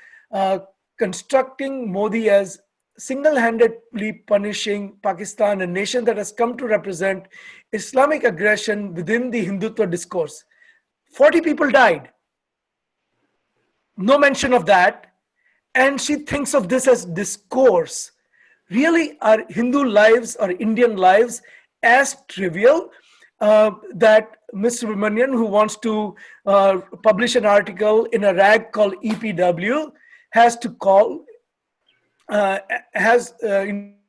[SPEAKER 1] constructing Modi as single-handedly punishing Pakistan, a nation that has come to represent Islamic aggression within the Hindutva discourse. 40 people died. No mention of that. And she thinks of this as discourse. Really, are Hindu lives or Indian lives as trivial that Ms. Subramanian, who wants to publish an article in a rag called EPW, has to call,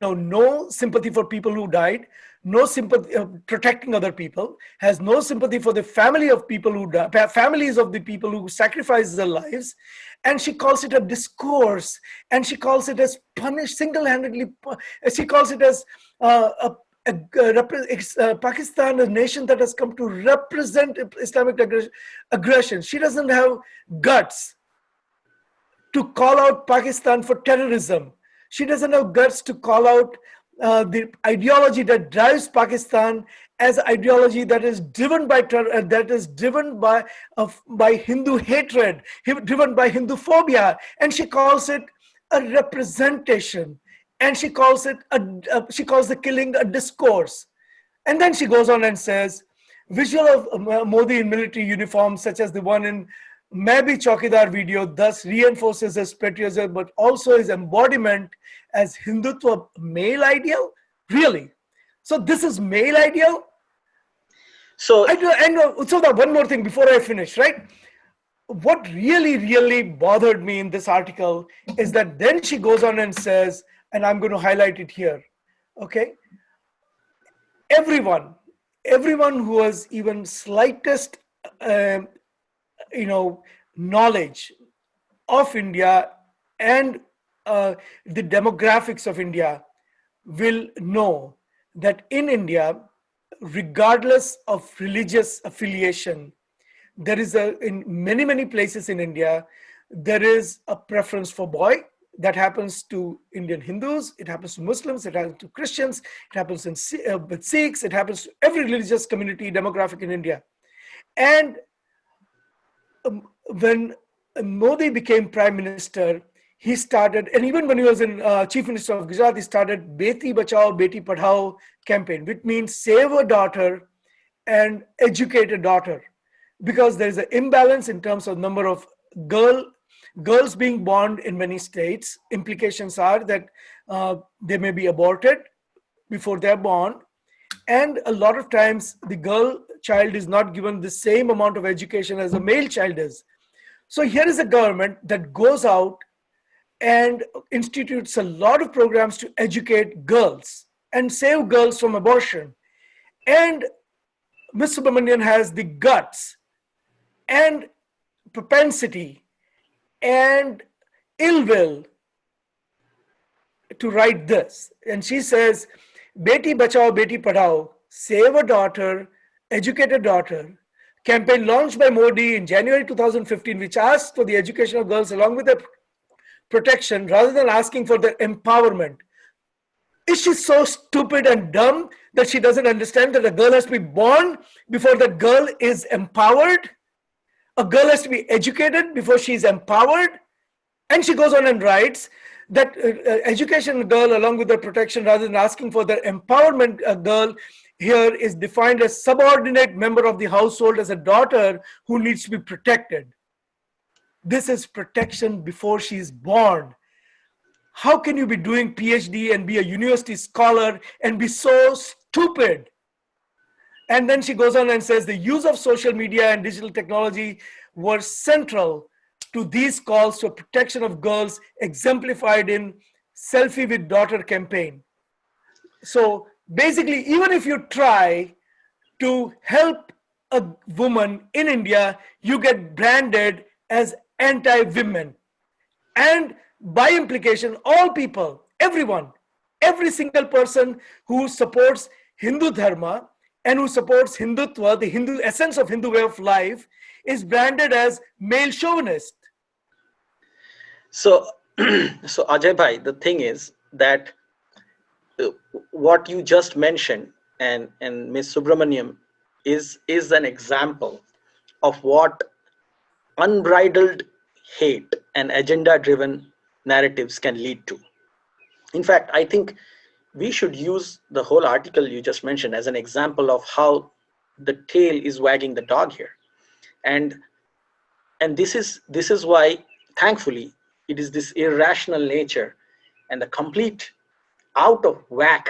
[SPEAKER 1] no sympathy for people who died, no sympathy protecting other people, has no sympathy for the family of people who died, families of the people who sacrificed their lives, and she calls it a discourse, and she calls it as single-handedly. She calls it as Pakistan, a nation that has come to represent Islamic aggression. She doesn't have guts to call out Pakistan for terrorism. She doesn't have guts to call out the ideology that drives Pakistan as ideology that is driven by terror, that is driven by Hindu hatred, driven by Hindu phobia, and she calls it a representation, and she calls the killing a discourse. And then she goes on and says, visual of Modi in military uniform, such as the one in Maybe Chaukidar video, thus reinforces his patriotism, but also his embodiment as Hindutva male ideal. Really? So this is male ideal? So that one more thing before I finish, right? What really, really bothered me in this article is that then she goes on and says, and I'm going to highlight it here, okay? Everyone who has even slightest knowledge of India and the demographics of India will know that in India, regardless of religious affiliation, there is in many places in India, there is a preference for boy. That happens to Indian Hindus, it happens to Muslims, it happens to Christians, it happens with Sikhs, it happens to every religious community demographic in India. And when Modi became prime minister, he started, and even when he was in chief minister of Gujarat, he started Beti Bachao, Beti Padhao campaign, which means save a daughter and educate a daughter, because there is an imbalance in terms of number of girls being born in many states. Implications are that they may be aborted before they're born, and a lot of times the girl child is not given the same amount of education as a male child is. So here is a government that goes out and institutes a lot of programs to educate girls and save girls from abortion. And Ms. Subramanian has the guts and propensity and ill will to write this. And she says, Beti Bachao, Beti Padhao, save a daughter, educate a daughter, campaign launched by Modi in January 2015, which asked for the education of girls along with their protection rather than asking for their empowerment. Is she so stupid and dumb that she doesn't understand that a girl has to be born before that girl is empowered? A girl has to be educated before she is empowered? And she goes on and writes that education girl along with their protection rather than asking for their empowerment, a girl here is defined as subordinate member of the household, as a daughter who needs to be protected. This is protection before she is born. How can you be doing PhD and be a university scholar and be so stupid? And then she goes on and says the use of social media and digital technology were central to these calls for protection of girls, exemplified in Selfie with Daughter campaign. So basically, even if you try to help a woman in India, you get branded as anti-women. And by implication, all people, everyone, every single person who supports Hindu Dharma and who supports Hindutva, the Hindu essence of Hindu way of life, is branded as male chauvinist.
[SPEAKER 2] So, so Ajay bhai, the thing is that what you just mentioned and Ms. Subramaniam is an example of what unbridled hate and agenda-driven narratives can lead to. In fact, I think we should use the whole article you just mentioned as an example of how the tail is wagging the dog here. And this is why, thankfully, it is this irrational nature and the complete out of whack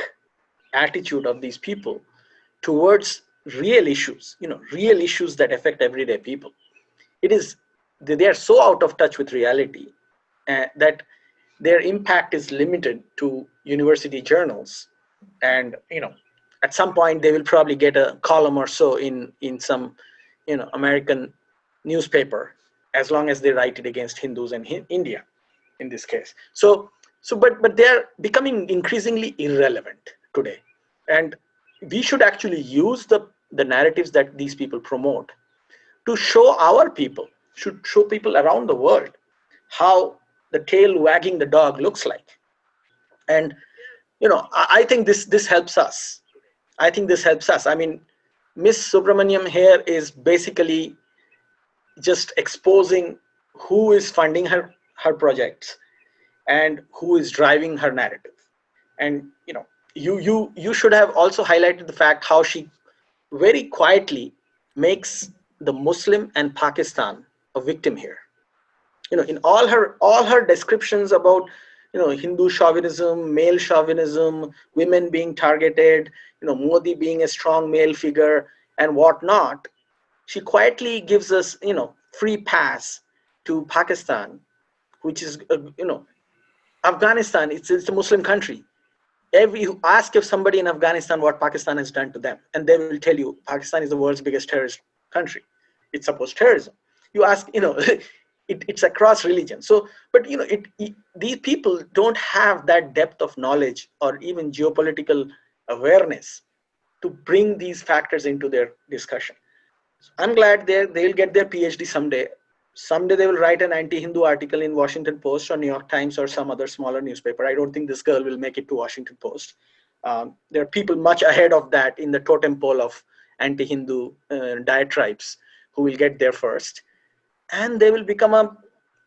[SPEAKER 2] attitude of these people towards real issues, real issues that affect everyday people. They are so out of touch with reality that their impact is limited to university journals. And, at some point they will probably get a column or so in some, American newspaper, as long as they write it against Hindus and India in this case. But they're becoming increasingly irrelevant today. And we should actually use the narratives that these people promote to show our people, should show people around the world how the tail wagging the dog looks like. And, I think this helps us. I think this helps us. I mean, Miss Subramaniam here is basically just exposing who is funding her projects and who is driving her narrative. And you should have also highlighted the fact how she very quietly makes the Muslim and Pakistan a victim here. In all her descriptions about Hindu chauvinism, male chauvinism, women being targeted, Modi being a strong male figure and whatnot, she quietly gives us free pass to Pakistan, which is Afghanistan. It's a Muslim country. You ask if somebody in Afghanistan what Pakistan has done to them, and they will tell you Pakistan is the world's biggest terrorist country. It supports terrorism. You ask, it's across religion. So, but these people don't have that depth of knowledge or even geopolitical awareness to bring these factors into their discussion. I'm glad they'll get their PhD someday. Someday they will write an anti-Hindu article in Washington Post or New York Times or some other smaller newspaper. I don't think this girl will make it to Washington Post. There are people much ahead of that in the totem pole of anti-Hindu diatribes who will get there first. And they will become a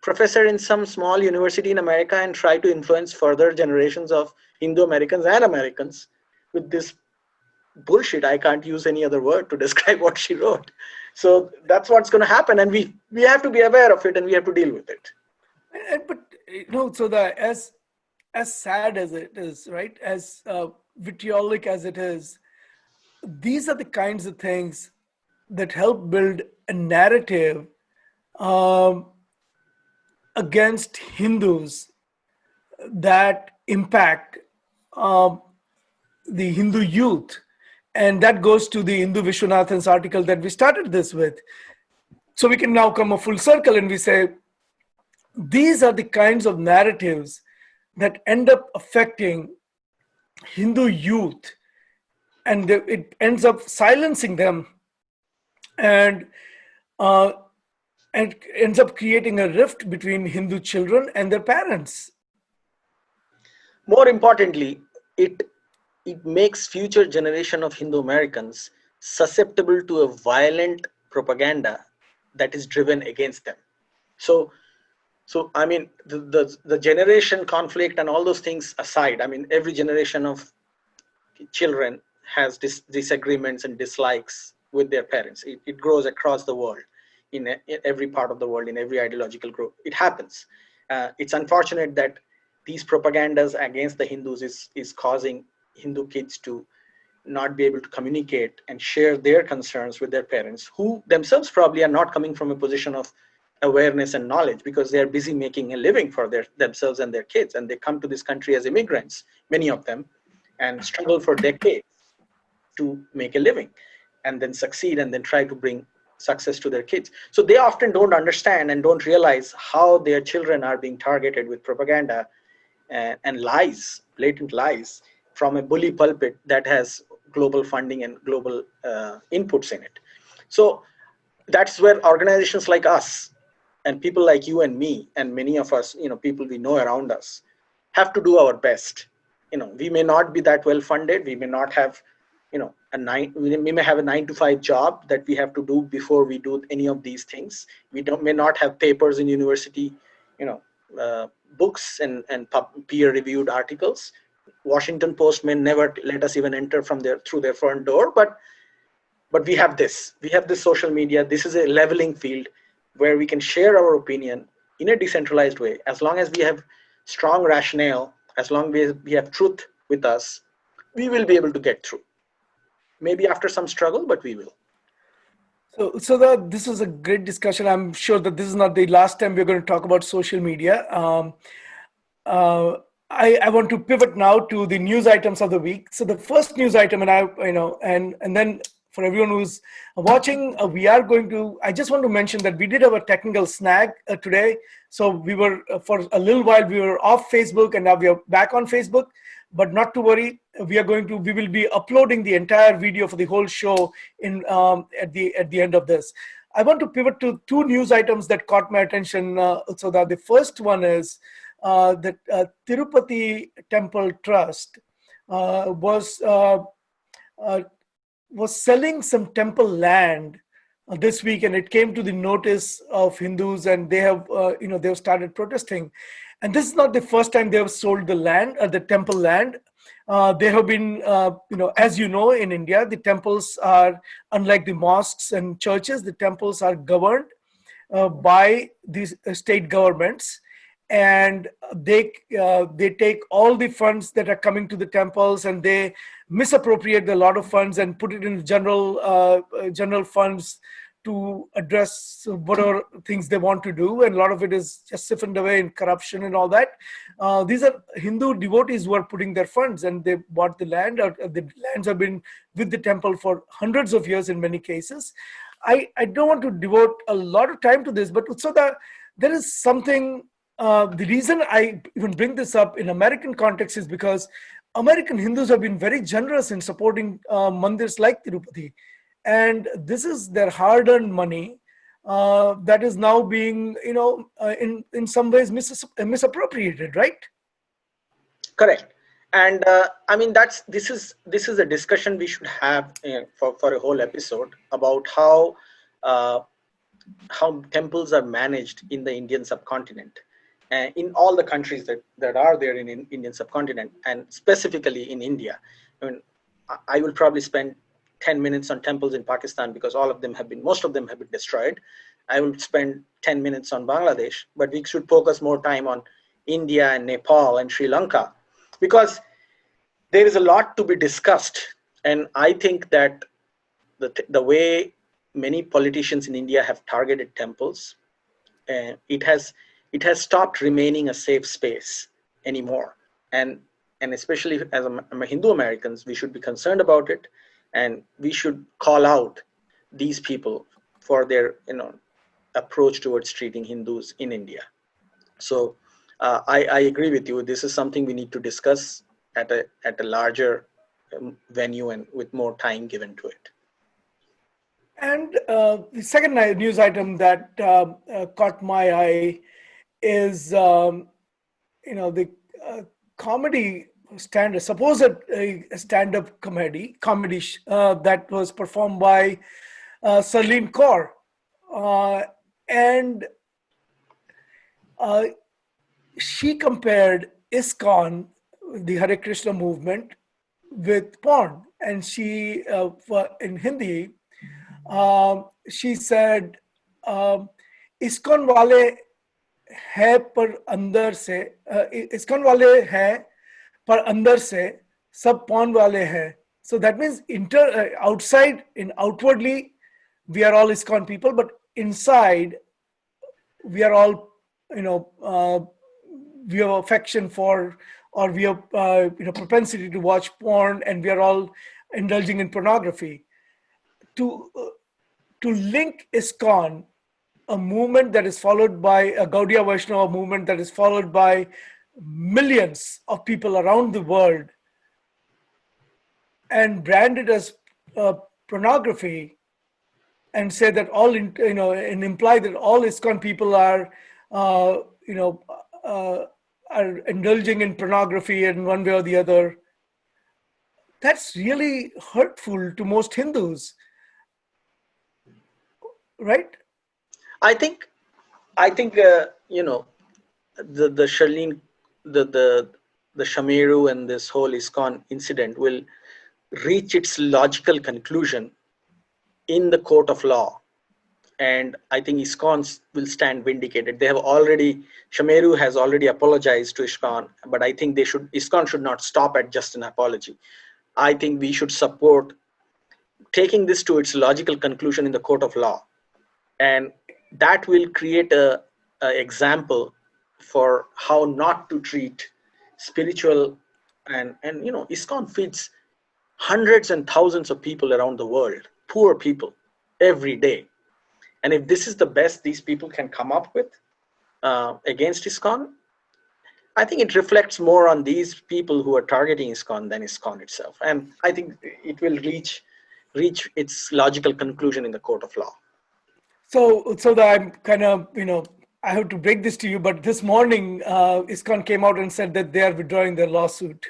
[SPEAKER 2] professor in some small university in America and try to influence further generations of Hindu Americans and Americans with this bullshit. I can't use any other word to describe what she wrote. So that's what's going to happen, and we have to be aware of it, and we have to deal with it.
[SPEAKER 1] But so as sad as it is, right, as vitriolic as it is, these are the kinds of things that help build a narrative um, against Hindus that impact um, the Hindu youth. And that goes to the Hindu Vishwanathan's article that we started this with. So we can now come a full circle and we say, these are the kinds of narratives that end up affecting Hindu youth, and it ends up silencing them, and uh, and ends up creating a rift between Hindu children and their parents.
[SPEAKER 2] More importantly, it makes future generation of Hindu Americans susceptible to a violent propaganda that is driven against them. So I mean, the generation conflict and all those things aside, I mean, every generation of children has disagreements and dislikes with their parents. It grows across the world, in every part of the world, in every ideological group. It happens. It's unfortunate that these propagandas against the Hindus is causing Hindu kids to not be able to communicate and share their concerns with their parents, who themselves probably are not coming from a position of awareness and knowledge, because they are busy making a living for themselves and their kids, and they come to this country as immigrants, many of them, and struggle for decades to make a living, and then succeed, and then try to bring success to their kids. So they often don't understand and don't realize how their children are being targeted with propaganda and lies, blatant lies, from a bully pulpit that has global funding and global inputs in it. So that's where organizations like us and people like you and me and many of us, people we know around us, have to do our best. We may not be that well funded. We may not have, we may have a 9-to-5 job that we have to do before we do any of these things. We may not have papers in university, books and peer-reviewed articles. Washington Post may never let us even enter through their front door, but we have this. We have this social media. This is a leveling field where we can share our opinion in a decentralized way. As long as we have strong rationale, as long as we have truth with us, we will be able to get through. Maybe after some struggle, but we will.
[SPEAKER 1] So this was a great discussion. I'm sure that this is not the last time we're going to talk about social media. I want to pivot now to the news items of the week. So the first news item, and then for everyone who's watching, I just want to mention that we did have a technical snag today. So we were, for a little while, we were off Facebook, and now we are back on Facebook. But not to worry, we will be uploading the entire video for the whole show at the end of this. I want to pivot to two news items that caught my attention. So that the first one is that Tirupati Temple Trust was selling some temple land this week, and it came to the notice of Hindus, and they have they've started protesting. And this is not the first time they have sold the land, the temple land. They have been, as you know, in India, the temples are, unlike the mosques and churches, the temples are governed by these state governments, and they take all the funds that are coming to the temples, and they misappropriate a lot of funds and put it in general funds to address whatever things they want to do, and a lot of it is just siphoned away in corruption and all that. These are Hindu devotees who are putting their funds, and they bought the land. The lands have been with the temple for hundreds of years in many cases. I don't want to devote a lot of time to this, but so there is something. The reason I even bring this up in American context is because American Hindus have been very generous in supporting mandirs like Tirupati, and this is their hard-earned money that is now being, in some ways misappropriated, right?
[SPEAKER 2] Correct. And I mean, this is a discussion we should have for a whole episode about uh, how temples are managed in the Indian subcontinent, in all the countries that are there in Indian subcontinent, and specifically in India. I mean, I will probably spend 10 minutes on temples in Pakistan because most of them have been destroyed. I will spend 10 minutes on Bangladesh, but we should focus more time on India and Nepal and Sri Lanka, because there is a lot to be discussed. And I think that the way many politicians in India have targeted temples, it has stopped remaining a safe space anymore. And especially as Hindu Americans, we should be concerned about it, and we should call out these people for their approach towards treating Hindus in India. So I agree with you. This is something we need to discuss at a larger venue and with more time given to it.
[SPEAKER 1] And the second news item that caught my eye is, the comedy supposed stand-up comedy that was performed by Sarleen Kaur, and she compared ISKCON, the Hare Krishna movement, with porn, and she in Hindi she said, ISKCON वाले है पर अंदर से ISKCON वाले है पर अंदर से सब porn वाले हैं. So that means outside, outwardly we are all ISKCON people, but inside we are all, we have affection for, or we have propensity to watch porn, and we are all indulging in pornography. To link ISKCON, a movement that is followed by a Gaudiya Vaishnava movement that is followed by millions of people around the world, and brand it as pornography, and say that and imply that all ISKCON people are, are indulging in pornography in one way or the other. That's really hurtful to most Hindus, right?
[SPEAKER 2] I think the Charlene, the Shamiru and this whole ISKCON incident will reach its logical conclusion in the court of law, and I think ISKCON will stand vindicated. Shamiru has already apologized to ISKCON, but I think ISKCON should not stop at just an apology. I think we should support taking this to its logical conclusion in the court of law, and that will create a example for how not to treat spiritual, and ISKCON feeds hundreds and thousands of people around the world, poor people, every day. And if this is the best these people can come up with against ISKCON, I think it reflects more on these people who are targeting ISKCON than ISKCON itself. And I think it will reach its logical conclusion in the court of law.
[SPEAKER 1] So that I'm kind of, I have to break this to you, but this morning, ISKCON came out and said that they are withdrawing their lawsuit.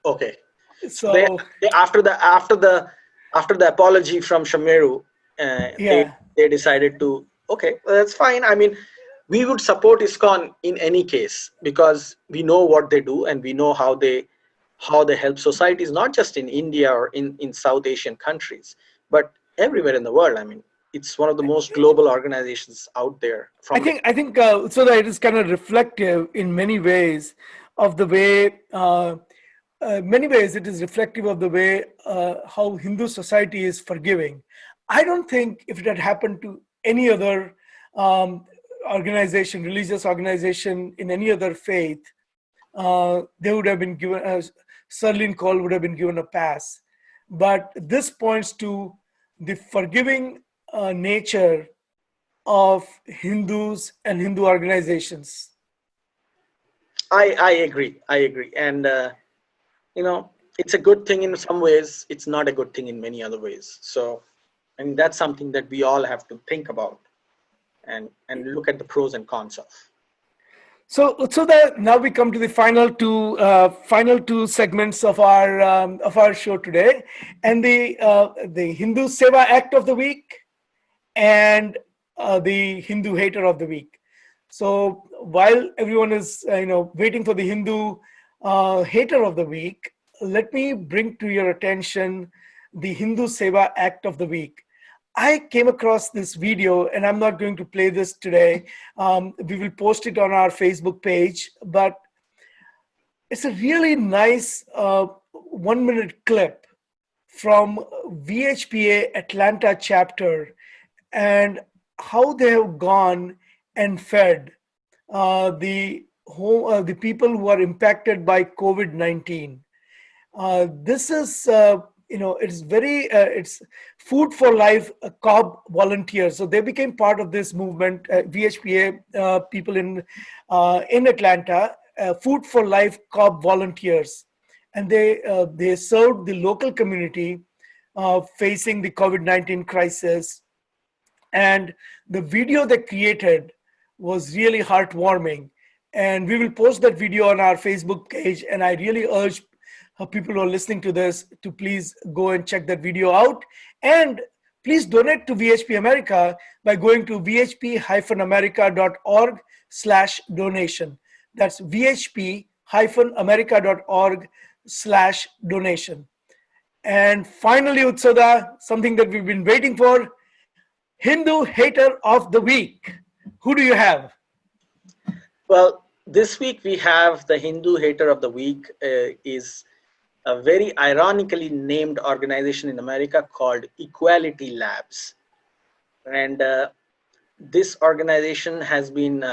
[SPEAKER 2] Okay.
[SPEAKER 1] So
[SPEAKER 2] they after the apology from Shamiru, they decided to, okay, well, that's fine. I mean, we would support ISKCON in any case because we know what they do, and we know how they help societies, not just in India or in South Asian countries, but everywhere in the world. I mean, it's one of the most global organizations out there.
[SPEAKER 1] I think so that it is kind of reflective in many ways of the way. Many ways it is reflective of the way how Hindu society is forgiving. I don't think if it had happened to any other organization, religious organization in any other faith, they would have been given, Sarleen Kaur would have been given a pass. But this points to the forgiving nature of Hindus and Hindu organizations.
[SPEAKER 2] I agree. I agree. And you know, it's a good thing in some ways. It's not a good thing in many other ways. So, I mean, that's something that we all have to think about and look at the pros and cons of.
[SPEAKER 1] So that now we come to the final two segments of our show today, and the Hindu Seva Act of the week and the Hindu Hater of the week. So while everyone is waiting for the Hindu Hater of the week, let me bring to your attention the Hindu Seva Act of the week. I came across this video, and I'm not going to play this today. We will post it on our Facebook page, but it's a really nice 1 minute clip from VHPA Atlanta chapter and how they have gone and fed the people who are impacted by COVID-19. This is it's very it's Food for Life COB volunteers. So they became part of this movement, VHPA people in Atlanta, Food for Life COB volunteers, and they served the local community facing the COVID-19 crisis. And the video they created was really heartwarming, and we will post that video on our Facebook page, and I really urge people who are listening to this to please go and check that video out, and please donate to VHP America by going to vhp-america.org/donation. That's vhp-america.org/donation. And finally, Utsada, something that we've been waiting for, Hindu Hater of the Week. Who do you have?
[SPEAKER 2] Well, this week we have the Hindu Hater of the Week is a very ironically named organization in America called Equality Labs. And this organization has been,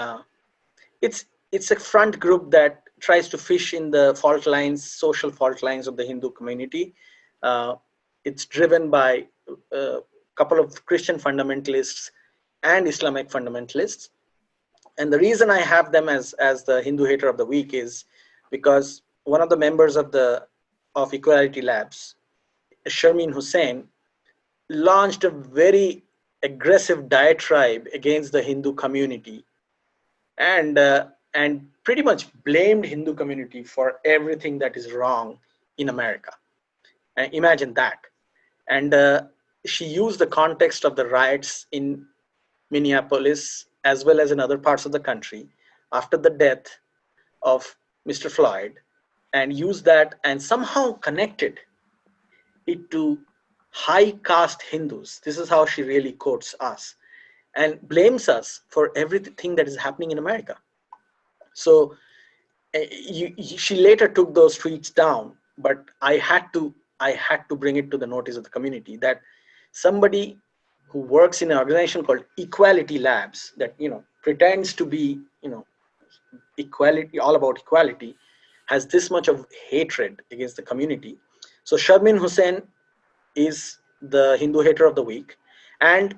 [SPEAKER 2] it's a front group that tries to fish in the fault lines, social fault lines of the Hindu community. It's driven by a couple of Christian fundamentalists and Islamic fundamentalists. And the reason I have them as the Hindu Hater of the Week is because one of the members of Equality Labs, Sharmeen Hussain, launched a very aggressive diatribe against the Hindu community, and pretty much blamed Hindu community for everything that is wrong in America. Imagine that. And she used the context of the riots in Minneapolis as well as in other parts of the country after the death of Mr. Floyd, and used that and somehow connected it to high caste Hindus. This is how she really quotes us and blames us for everything that is happening in America. So she later took those tweets down, but I had to bring it to the notice of the community that somebody who works in an organization called Equality Labs that pretends to be equality, all about equality, has this much of hatred against the community. So Sharmeen Hussain is the Hindu Hater of the Week, and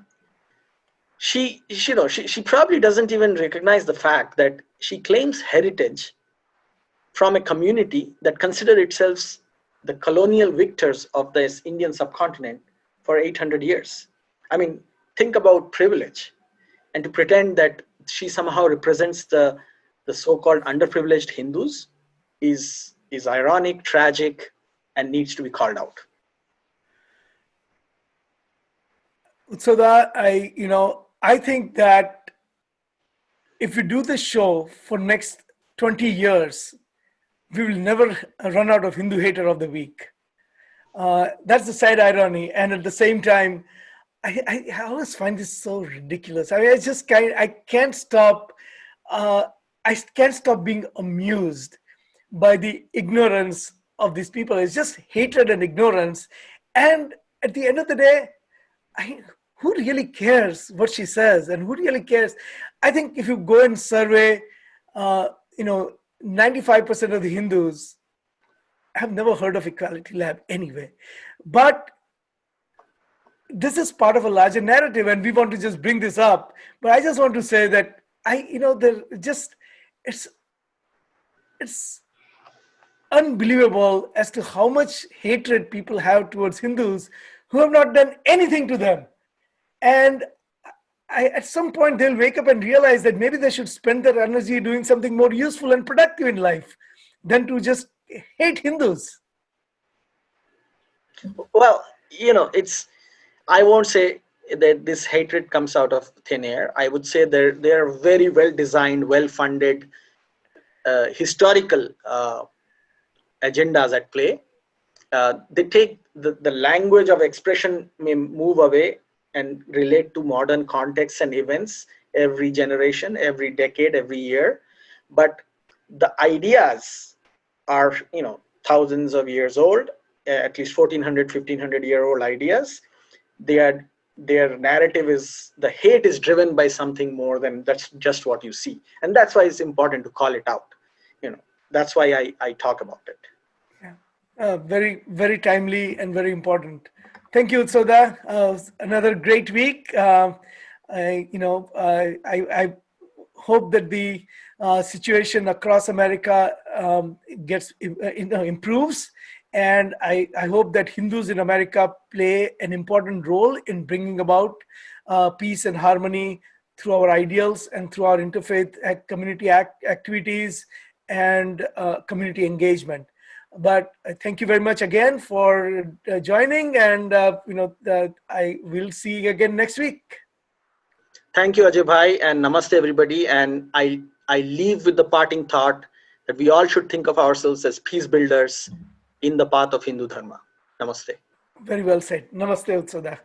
[SPEAKER 2] she probably doesn't even recognize the fact that she claims heritage from a community that considered itself the colonial victors of this Indian subcontinent for 800 years. I mean, think about privilege, and to pretend that she somehow represents the so-called underprivileged Hindus is ironic, tragic, and needs to be called out.
[SPEAKER 1] So that I think that if we do this show for next 20 years, we will never run out of Hindu Hater of the Week. That's the sad irony, and at the same time, I always find this so ridiculous. I mean, I can't stop. I can't stop being amused by the ignorance of these people. It's just hatred and ignorance. And at the end of the day, who really cares what she says, and who really cares? I think if you go and survey, 95% of the Hindus have never heard of Equality Lab anyway. But this is part of a larger narrative, and we want to just bring this up. But I just want to say that there just it's it's unbelievable as to how much hatred people have towards Hindus who have not done anything to them. And at some point, they'll wake up and realize that maybe they should spend their energy doing something more useful and productive in life than to just hate Hindus.
[SPEAKER 2] Well, I won't say that this hatred comes out of thin air. I would say they're very well designed, well funded, historical agendas at play. They take the language of expression may move away and relate to modern contexts and events every generation, every decade, every year. But the ideas are, thousands of years old, at least 1400, 1500-year-old ideas. Their narrative is, the hate is driven by something more than that's just what you see. And that's why it's important to call it out. That's why I talk about it.
[SPEAKER 1] Very, very timely and very important. Thank you, Utsoda. Another great week. I hope that the situation across America gets improves, and I hope that Hindus in America play an important role in bringing about peace and harmony through our ideals and through our interfaith community activities and community engagement. But thank you very much again for joining, and I will see you again next week.
[SPEAKER 2] Thank you, Ajay Bhai, and namaste, everybody. And I leave with the parting thought that we all should think of ourselves as peace builders in the path of Hindu Dharma. Namaste.
[SPEAKER 1] Very well said. Namaste, Utsoda.